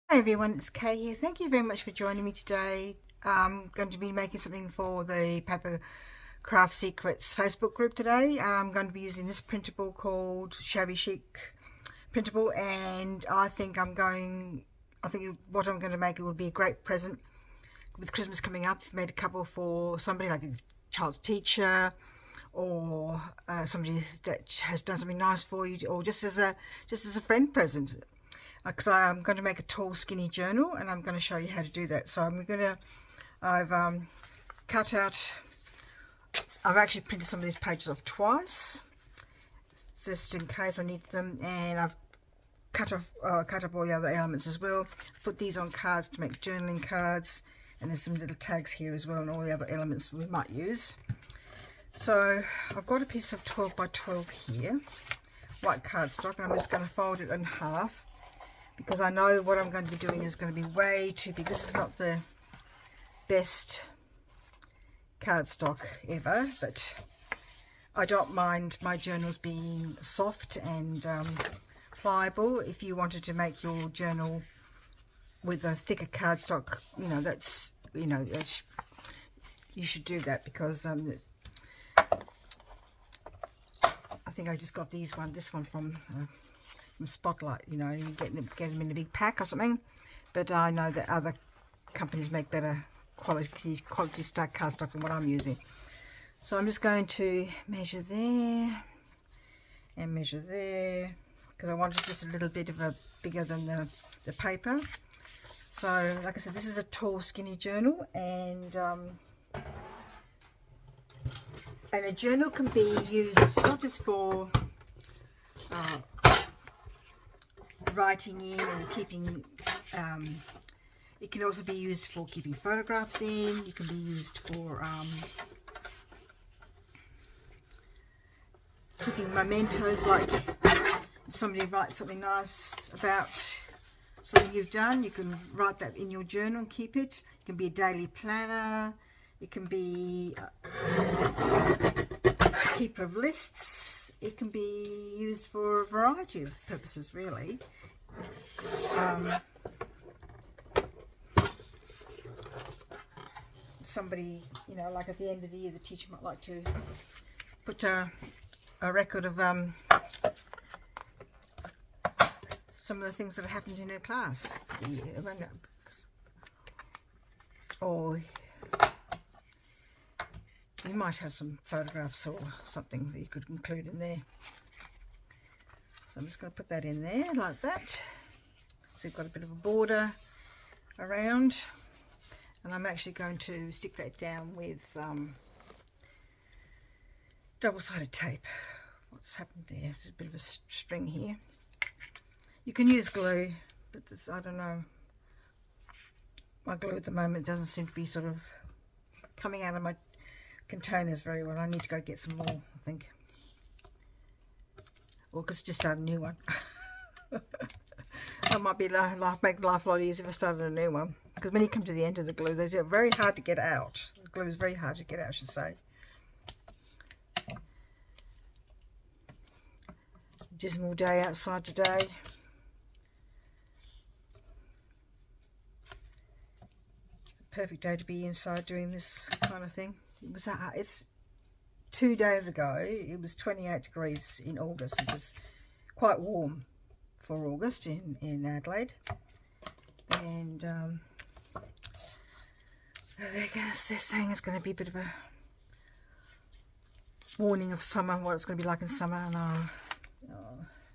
Hi everyone, it's Kay here. Thank you very much for joining me today. I'm going to be making something for the Papercraft Secrets Facebook group today. I'm going to be using this printable called Shabby Chic Printable, and I think what I'm going to make, it would be a great present with Christmas coming up. I've made a couple for somebody like a child's teacher, or somebody that has done something nice for you, or just as a friend present. Because I'm going to make a tall skinny journal, and I'm going to show you how to do that. So I've cut out, I've actually printed some of these pages off twice just in case I need them, and I've cut up all the other elements as well. Put these on cards to make journaling cards, and there's some little tags here as well, and all the other elements we might use. So I've got a piece of 12 by 12 here, white cardstock, and I'm just going to fold it in half, because I know what I'm going to be doing is going to be way too big. This is not the best cardstock ever, but I don't mind my journals being soft and pliable. If you wanted to make your journal with a thicker cardstock, you should do that, because I think I just got this one from Spotlight. You get them in a big pack or something, but I know that other companies make better quality stock cardstock than what I'm using. So I'm just going to measure there and measure there, because I wanted just a little bit of a bigger than the paper. So like I said, this is a tall skinny journal, and a journal can be used not just for writing in or keeping, it can also be used for keeping photographs in. You can be used for keeping mementos, like if somebody writes something nice about something you've done, you can write that in your journal and keep it. It can be a daily planner, it can be a keeper of lists, it can be used for a variety of purposes, really. If somebody, like at the end of the year, the teacher might like to put a record of some of the things that have happened in her class for the year. Or you might have some photographs or something that you could include in there. So I'm just going to put that in there like that. So you've got a bit of a border around, and I'm actually going to stick that down with double-sided tape. What's happened there? There's a bit of a string here. You can use glue, but I don't know. My glue at the moment doesn't seem to be sort of coming out of my containers very well. I need to go get some more, I think. Or just start a new one. That might be make life a lot easier if I started a new one. Because when you come to the end of the glue, they're very hard to get out. The glue is very hard to get out, I should say. Dismal day outside today. Perfect day to be inside doing this kind of thing. It's 2 days ago, it was 28 degrees in August, which is quite warm for August in Adelaide. And they're saying it's going to be a bit of a warning of summer, what it's going to be like in summer, and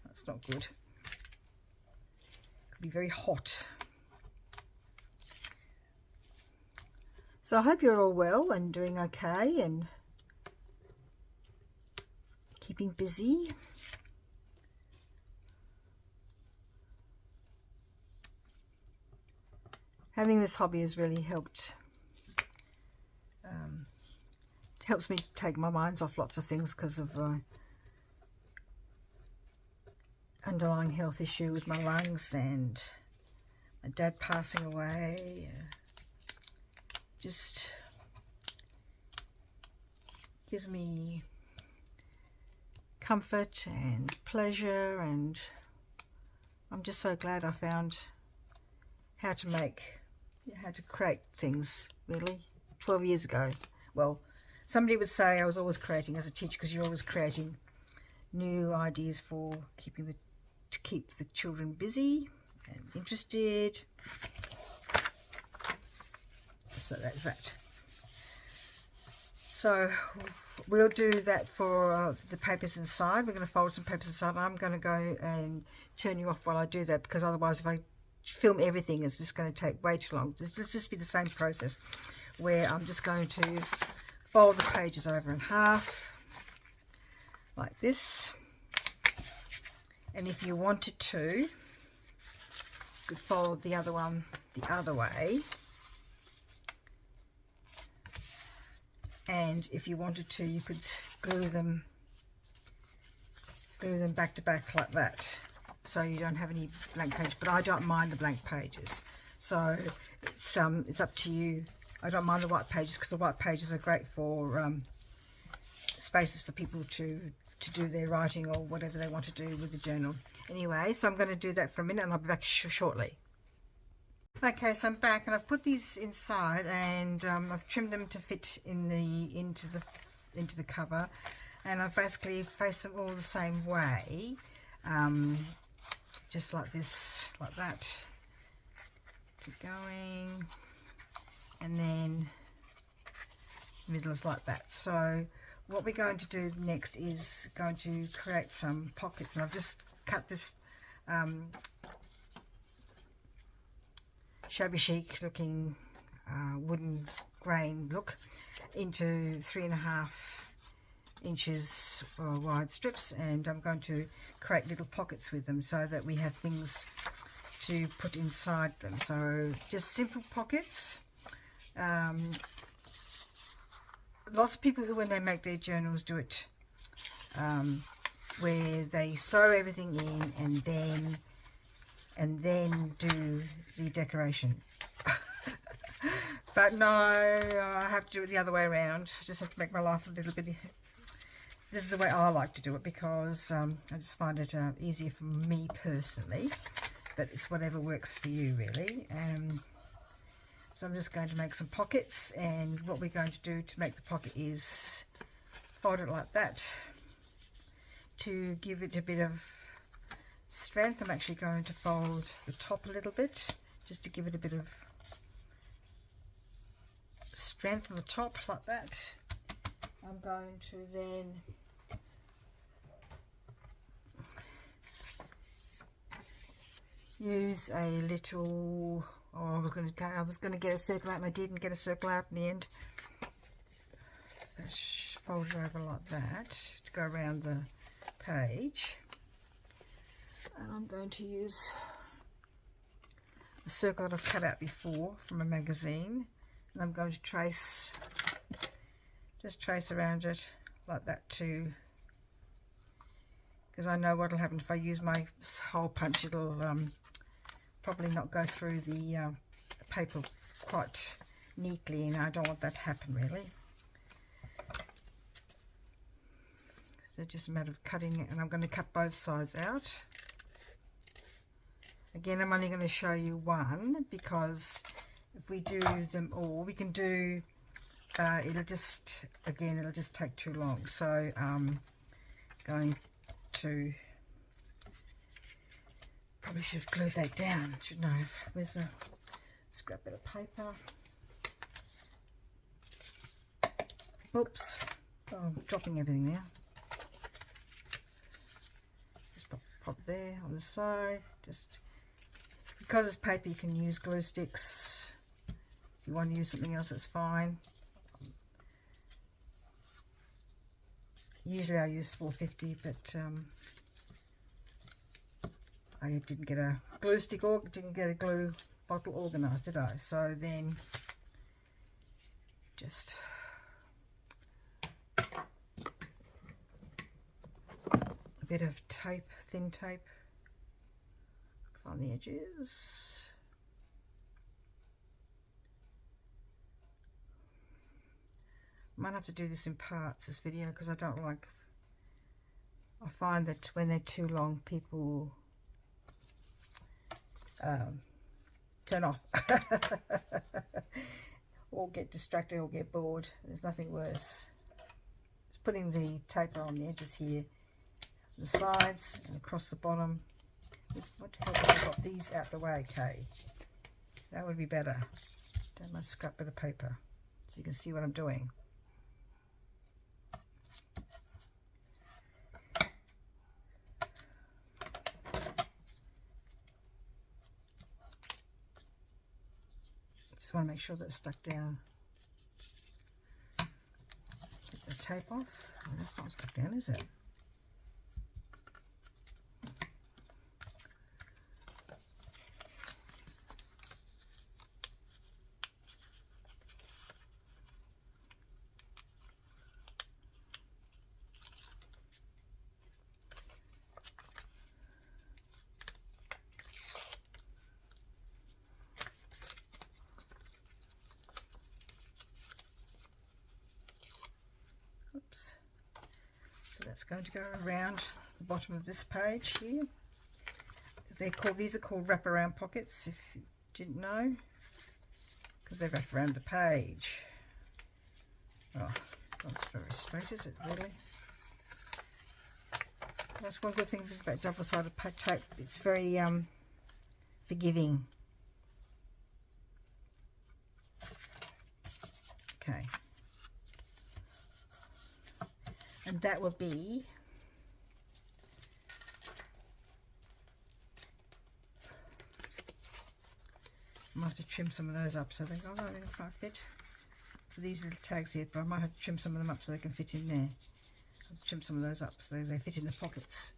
that's not good. It could be very hot. So I hope you're all well and doing okay and keeping busy. Having this hobby has really helped. It helps me take my minds off lots of things because of underlying health issue with my lungs and my dad passing away. Just gives me comfort and pleasure, and I'm just so glad I found how to create things, really, 12 years ago. Well, somebody would say I was always creating as a teacher, because you're always creating new ideas for to keep the children busy and interested. So that's that. So we'll do that for the papers inside. We're going to fold some papers inside. I'm going to go and turn you off while I do that, because otherwise if I film everything it's just going to take way too long. It'll just be the same process, where I'm just going to fold the pages over in half like this. And if you wanted to, you could fold the other one the other way. And if you wanted to, you could glue them back to back like that, so you don't have any blank pages. But I don't mind the blank pages, so it's up to you. I don't mind the white pages, because the white pages are great for spaces for people to do their writing or whatever they want to do with the journal. Anyway, so I'm going to do that for a minute, and I'll be back shortly. Okay, so I'm back, and I've put these inside, and I've trimmed them to fit in into the cover, and I've basically faced them all the same way, just like this, like that. Keep going, and then middle is like that. So what we're going to do next is going to create some pockets, and I've just cut this Shabby Chic looking wooden grain look into 3.5 inches wide strips, and I'm going to create little pockets with them so that we have things to put inside them. So just simple pockets. Lots of people who, when they make their journals, do it where they sew everything in and then do the decoration. But no, I have to do it the other way around. I just have to make my life a little bit. This is the way I like to do it, because I just find it easier for me personally, but it's whatever works for you, really. So I'm just going to make some pockets, and what we're going to do to make the pocket is fold it like that to give it a bit of strength. I'm actually going to fold the top a little bit, just to give it a bit of strength on the top, like that. I'm going to then use a little, I was going to get a circle out, and I didn't get a circle out in the end. Fold it over like that to go around the page. And I'm going to use a circle that I've cut out before from a magazine, and I'm going to just trace around it like that too, because I know what will happen if I use my hole punch. It'll probably not go through the paper quite neatly, and I don't want that to happen, really. So just a matter of cutting it, and I'm going to cut both sides out. Again, I'm only going to show you one, because if we do them all, we can do, it'll just take too long. So I'm going to, probably should have glued that down, shouldn't I? Where's a scrap bit of paper? Oops. Oh, I'm dropping everything now. Just pop there on the side. Just because it's paper, you can use glue sticks. If you want to use something else, that's fine. Usually I use 450, but I didn't get a glue stick or didn't get a glue bottle organised, did I? So then just a bit of tape, thin tape on the edges. Might have to do this in parts, this video, because I find that when they're too long, people turn off. Or get distracted or get bored. There's nothing worse. Just putting the taper on the edges here, the sides and across the bottom. Just what the hell have I got these out the way? Okay, that would be better. Don't want to scrap bit of paper so you can see what I'm doing. Just want to make sure that it's stuck down. Get the tape off. Oh, that's not stuck down, is it? Oops. So that's going to go around the bottom of this page here. These are called wraparound pockets, if you didn't know, because they wrap around the page. Oh, not very straight, is it really? That's one good thing about double-sided tape. It's very forgiving. Okay. And that will be I might have to trim some of those up so they can't fit for these little tags here, but I might have to trim some of them up so they can fit in there. I'll trim some of those up so they fit in the pockets.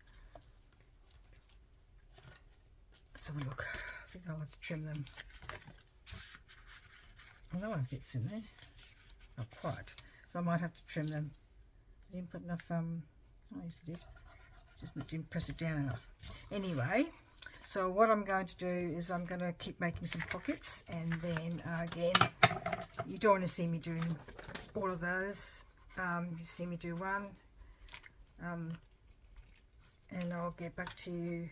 Let's have a look. I think I'll have to trim them. Well, that one fits in there. Not quite. So I might have to trim them. I didn't put enough, I used to do, just didn't press it down enough. Anyway, so what I'm going to do is I'm going to keep making some pockets, and then again, you don't want to see me doing all of those. You see me do one, and I'll get back to you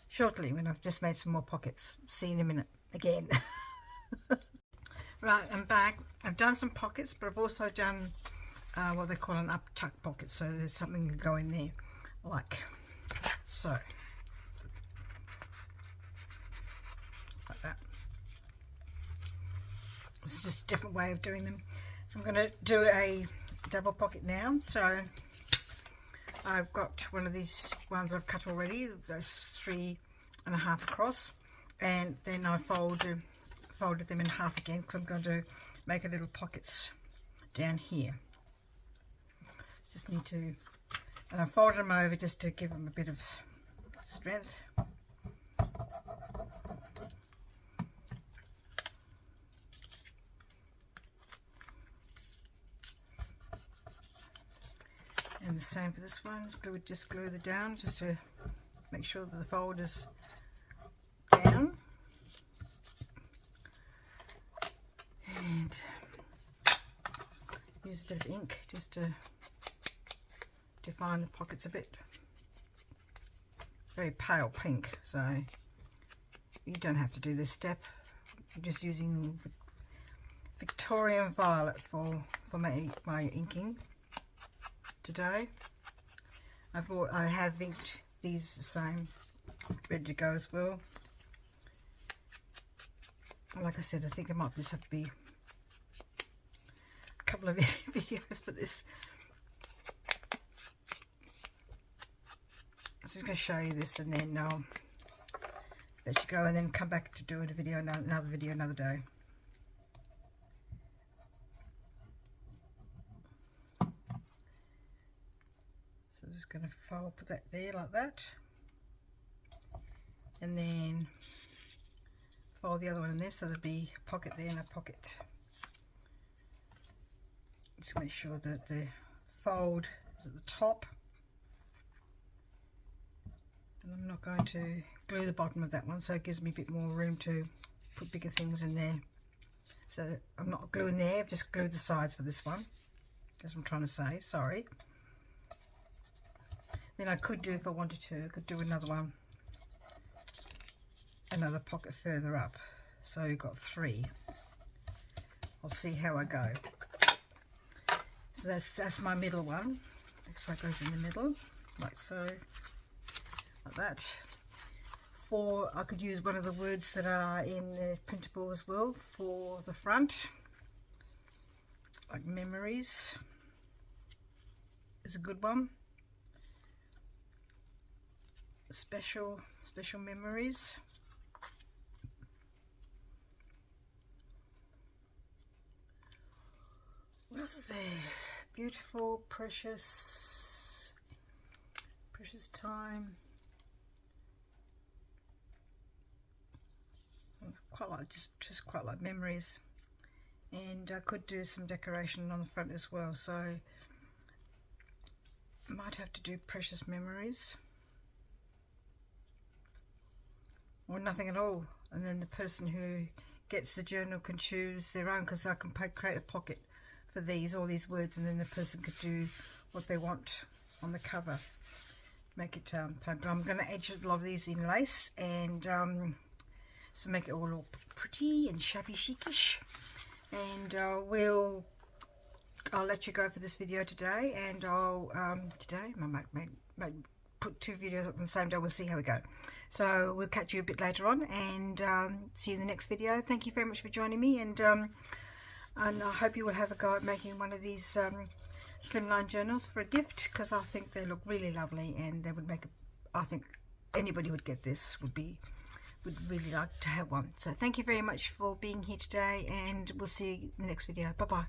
shortly when I've just made some more pockets. See you in a minute again. Right, I'm back. I've done some pockets, but I've also done what they call an up tuck pocket, so there's something to go in there, like so. Like that. It's just a different way of doing them. I'm going to do a double pocket now. So I've got one of these ones I've cut already, those 3.5 across, and then I folded them in half again because I'm going to make a little pockets down here. Just need to, and I folded them over just to give them a bit of strength. And the same for this one. Just glue it down just to make sure that the fold is down. And use a bit of ink just to define the pockets a bit. Very pale pink, so you don't have to do this step. I'm just using Victorian Violet for my inking today. I have inked these the same, ready to go as well. Like I said, I think I might just have to be a couple of videos for this. I'm just going to show you this, and then I'll let you go, and then come back to do a video, another video another day. So I'm just going to put that there like that, and then fold the other one in there, so there'll be a pocket there and a pocket. Just make sure that the fold is at the top, and I'm not going to glue the bottom of that one, so it gives me a bit more room to put bigger things in there. So I'm not gluing there, I've just glued the sides for this one. That's what I'm trying to say, sorry. Then I could do, if I wanted to, I could do another one another pocket further up, so you've got 3. I'll see how I go. So that's my middle one. So it goes in the middle, like so, like that. 4, I could use one of the words that are in the printable as well for the front, like memories is a good one. Special memories. What else is there? Beautiful, precious time. Quite like, just quite like memories. And I could do some decoration on the front as well, so I might have to do precious memories, or nothing at all, and then the person who gets the journal can choose their own, because I can create a pocket for all these words, and then the person could do what they want on the cover, make it plain. But I'm going to edge a lot of these in lace, and so make it all pretty and shabby chicish. And I'll let you go for this video today, and I'll today I might put 2 videos up on the same day. We'll see how we go. So we'll catch you a bit later on, and see you in the next video. Thank you very much for joining me, and I hope you will have a go at making one of these slimline journals for a gift, because I think they look really lovely, and they would make I think anybody would get this, would really like to have one. So thank you very much for being here today, and we'll see you in the next video. Bye bye.